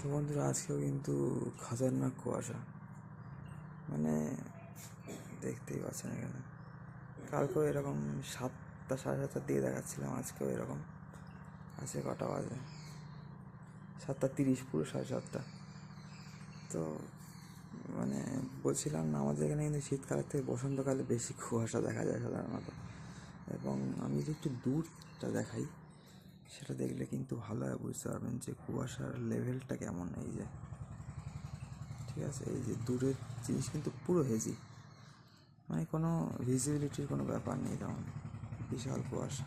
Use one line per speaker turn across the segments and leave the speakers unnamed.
তো বন্ধুরা, আজকেও কিন্তু খতরনাক কুয়াশা, মানে দেখতেই পাচ্ছেন এখানে। কালকেও এরকম 7টা 7:30টার দিকে দেখাচ্ছিলাম, আজকেও এরকম। আজকে কটা বাজে? 7:30, পুরো 7:30। তো মানে বলছিলাম না, আমাদের এখানে কিন্তু শীতকালের থেকে বসন্তকালে বেশি কুয়াশা দেখা যায় সাধারণত। এবং আমি যদি একটু দূরটা দেখাই, সেটা দেখলে কিন্তু ভালোভাবে বুঝতে পারবেন যে কুয়াশার লেভেলটা কেমন। এই যে, ঠিক আছে, এই যে দূরের জিনিস কিন্তু পুরো হেজি, মানে কোনো ভিজিবিলিটির কোনো ব্যাপার নেই তেমন। বিশাল কুয়াশা।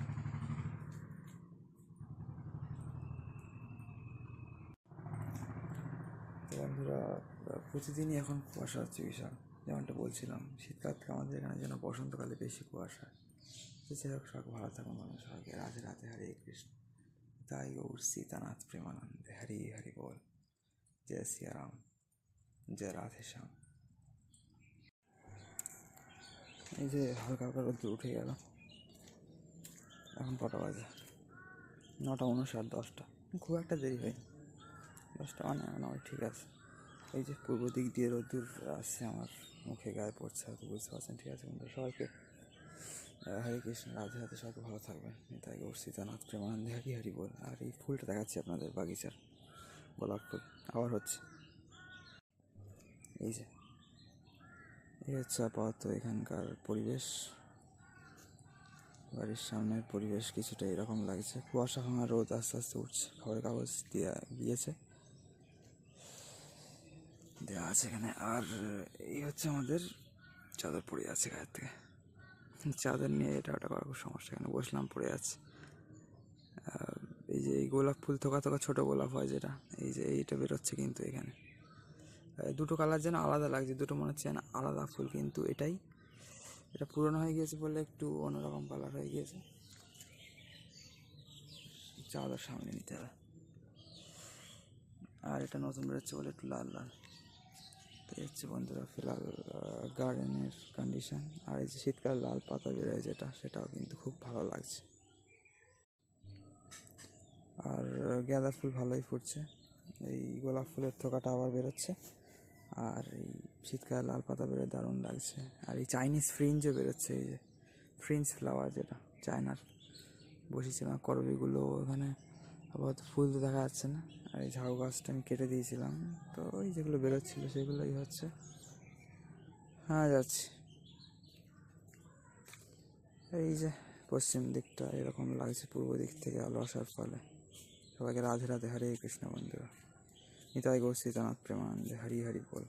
বন্ধুরা, প্রতিদিনই এখন কুয়াশা হচ্ছে বিশাল। যেমনটা বলছিলাম, শীতকাল থেকে আমাদের এখানে যেন বসন্তকালে বেশি কুয়াশা। যাই হোক, সব ভালো থাকুন মানুষ, সবাইকে রাধে রাধে, হরে কৃষ্ণ, তাই গৌর সীতানাথ প্রেমানন্দে, হরি হরি বল, জয় সিয়ারাম, জয় রাধে শ্যাম। এই যে হালকা হালকা রোদ্দুর উঠে গেল। এখন কটা বাজে? 9:59, 10টা। খুব একটা দেরি হয়নি, 10টা মানে আমার ঠিক আছে। এই যে পূর্ব দিক দিয়ে রোদ্দুর আসছে, আমার মুখে গায়ে পড়ছে, হয়তো বুঝতে পারছেন। ঠিক আছে বন্ধুরা, সবাইকে হরে কৃষ্ণ, রাধে রাধে, সবাইকে ভালো থাকবেন। তাই গৌর সীতানাথ প্রেমানন্দে, হরি হরি বল। আর এই ফুলটা দেখাচ্ছি আপনাদের, বাগিচার গোলাপ ফুল আবার হচ্ছে। এই যে, এই হচ্ছে আপাতত এখানকার পরিবেশ। বাড়ির সামনের পরিবেশ কিছুটা এরকম লাগছে। কুয়াশা ভাঙা রোদ আস্তে আস্তে উঠছে, খবরের কাগজ দিয়ে গিয়েছে, দেওয়া আছে এখানে। আর এই হচ্ছে আমাদের চাদর পড়ে যাচ্ছে গায়ের থেকে। চাদর নিয়ে এটা ওটা করার খুব সমস্যা, এখানে বসলাম, পড়ে যাচ্ছে। এই যে এই গোলাপ ফুল, থোকা থোকা ছোটো গোলাপ হয় যেটা, এই যে এইটা বেরোচ্ছে কিন্তু এখানে। দুটো কালার যেন আলাদা লাগছে, দুটো মনে হচ্ছে যেন আলাদা ফুল, কিন্তু এটা পুরনো হয়ে গিয়েছে বলে একটু অন্যরকম কালার হয়ে গিয়েছে। চাদর সামনে নিতে হবে। আর এটা নতুন বেরোচ্ছে বলে একটু লাল লাল। তো এই হচ্ছে বন্ধুরা ফিলহাল গার্ডেনের কন্ডিশন। আর এই যে শীতকালে লাল পাতা বেরোয় যেটা, সেটাও কিন্তু খুব ভালো লাগছে। আর গাঁদা ফুল ভালোই ফুটছে, এই গোলাপ ফুলের থোকাটা আবার বেরোচ্ছে। আর এই শীতকালে লাল পাতা বেরোয়, দারুণ লাগছে। আর এই চাইনিজ ফ্রিঞ্জও বেরোচ্ছে, এই যে ফ্রিঞ্জ ফ্লাওয়ার যেটা চায়নার, বসেছিলাম করবিগুলো ওখানে, আপাতত ফুল তো দেখা যাচ্ছে না। আর এই ঝাউ গাছটা আমি কেটে দিয়েছিলাম, তো ওই যেগুলো বেরোচ্ছিলো সেগুলোই হচ্ছে। হ্যাঁ, যাচ্ছি। এই যে পশ্চিম দিকটা এরকম লাগছে, পূর্ব দিক থেকে আলো আসার ফলে। সবাইকে রাধে রাধে, হরে কৃষ্ণ বন্ধুরা, নিতাই গৌর সীতানাথ প্রেমানন্দে, হরি হরি বল।